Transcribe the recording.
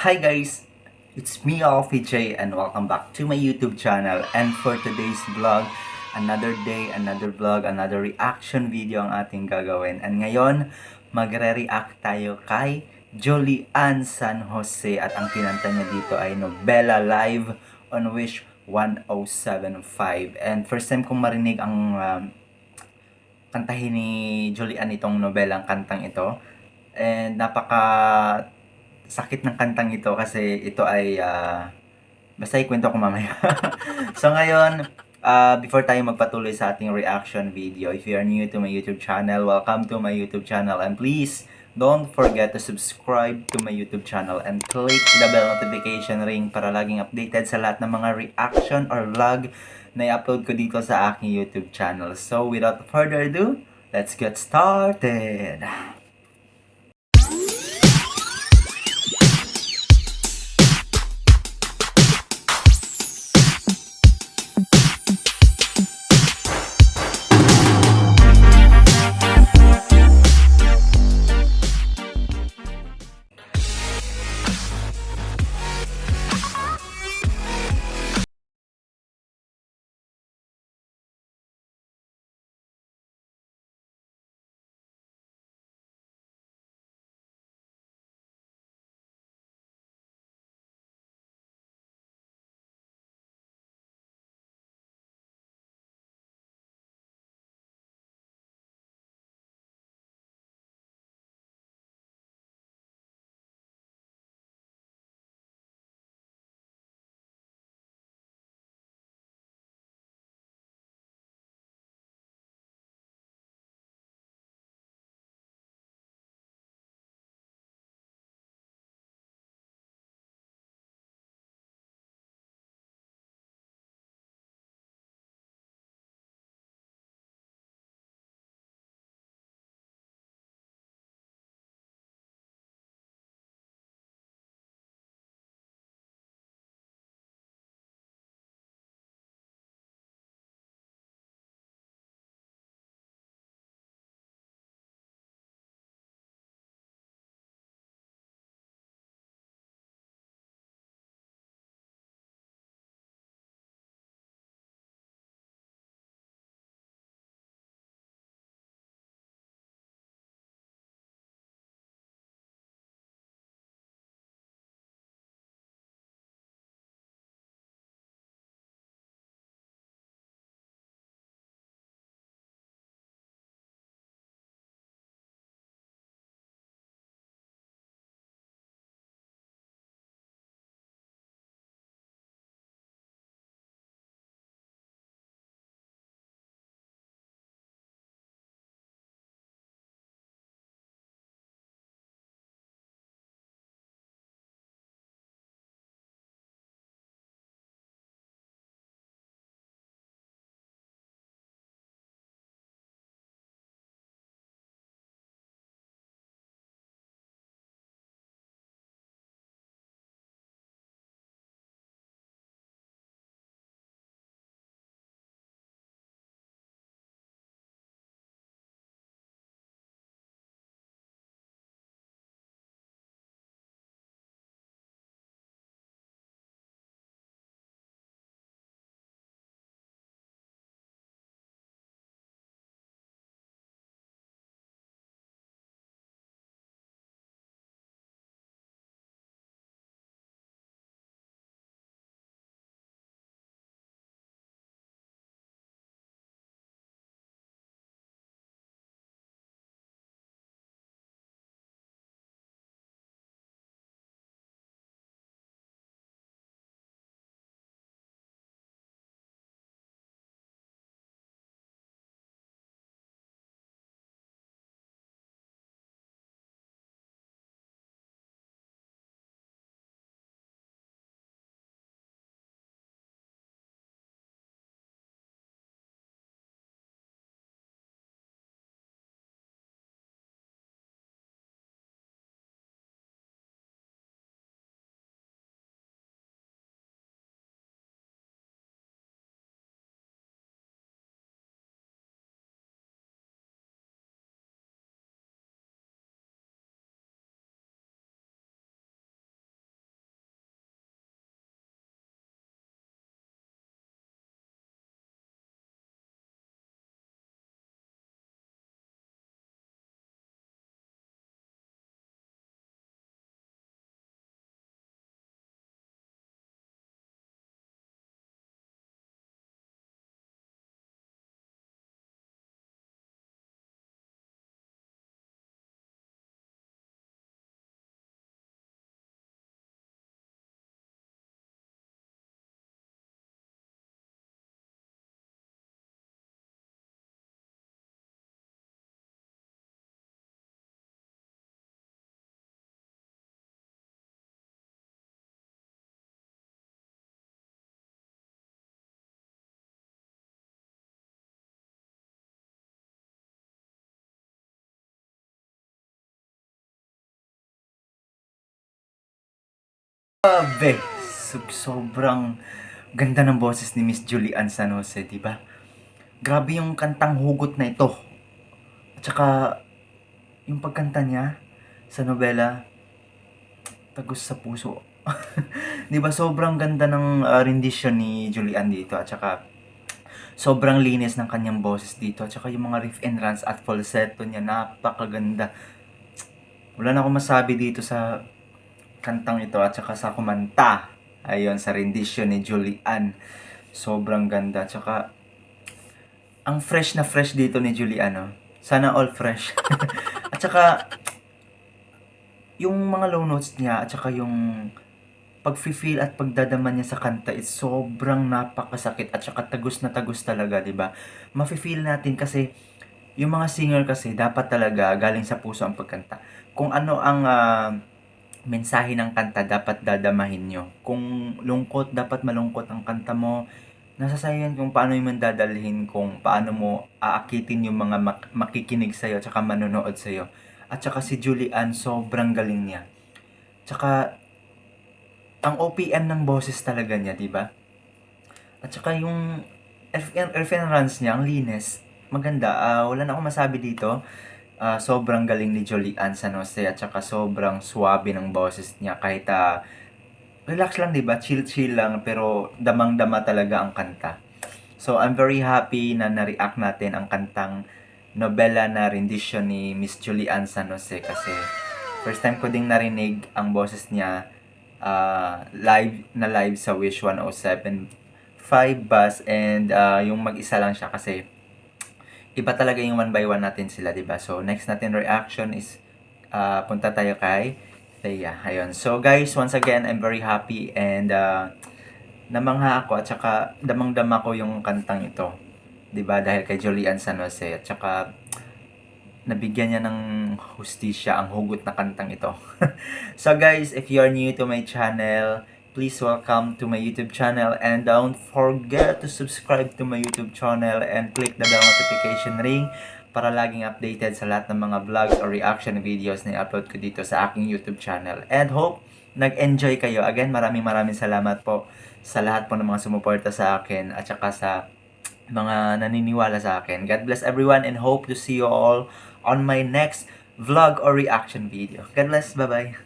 Hi guys, it's me Alfie J and welcome back to my YouTube channel. And for today's vlog, another day, another vlog, another reaction video ang ating gagawin. And ngayon, magre-react tayo kay Julian San Jose at ang kinanta niya dito ay Nobela Live on Wish 1075. And first time kong marinig ang kantahin ni Julian itong nobelang kantang ito. And napaka sakit ng kantang ito kasi ito ay basta ikwento ko mamaya. So ngayon, before tayo magpatuloy sa ating reaction video, if you are new to my YouTube channel, welcome to my YouTube channel, and please don't forget to subscribe to my YouTube channel and click the bell notification ring para laging updated sa lahat ng mga reaction or vlog na i-upload ko dito sa aking YouTube channel. So without further ado, let's get started! Grabe! Sobrang ganda ng boses ni Miss Julian San Jose, di ba? Grabe yung kantang Hugot na ito. At saka, yung pagkanta niya sa nobela, Tagos sa Puso. Di ba sobrang ganda ng rendition ni Julian dito. At saka, sobrang linis ng kanyang boses dito. At saka yung mga riff and runs at falsetto niya, napakaganda. Wala na akong masabi dito sa kantang ito at saka sa kumanta. Ayun, sa rendition ni Julian. Sobrang ganda. At saka, ang fresh na fresh dito ni Julian, no? Sana all fresh. At saka, yung mga low notes niya, at saka yung pag-feel at pagdadama niya sa kanta is sobrang napakasakit at saka tagos na tagos talaga, 'di ba? Mafe-feel natin kasi yung mga singer kasi dapat talaga galing sa puso ang pagkanta. Kung ano ang mensahe ng kanta dapat dadamahin nyo. Kung lungkot, dapat malungkot ang kanta mo. Nasa sa'yo yan kung paano yung dadalhin, kung paano mo aakitin yung mga makikinig sa'yo at saka manonood sa'yo. At saka si Julian, sobrang galing niya. Tsaka, ang OPM ng boses talaga niya, di ba? At saka yung reference niya, ang linis, maganda. Wala na akong masabi dito. Sobrang galing ni Julian San Jose at saka sobrang suwabe ng boses niya kahit relax lang, 'di ba? Chill-chill lang pero damang-dama talaga ang kanta. So I'm very happy na na-react natin ang kantang nobela na rendition ni Miss Julian San Jose kasi first time ko ding narinig ang boses niya live sa Wish 107.5 bus and yung mag-isa lang siya kasi iba talaga yung one by one natin sila, 'di ba? So next natin reaction is punta tayo kay Thea. Ayun. So guys, once again, I'm very happy and namangha ako at saka damang-dama ko yung kantang ito. 'Di ba? Dahil kay Julian San Jose at saka nabigyan niya ng hustisya ang hugot na kantang ito. So guys, if you are new to my channel, please welcome to my YouTube channel and don't forget to subscribe to my YouTube channel and click the bell notification ring para laging updated sa lahat ng mga vlogs or reaction videos na i-upload ko dito sa aking YouTube channel. And hope nag-enjoy kayo. Again, maraming salamat po sa lahat po ng mga sumuporta sa akin at saka sa mga naniniwala sa akin. God bless everyone and hope to see you all on my next vlog or reaction video. God bless. Bye-bye.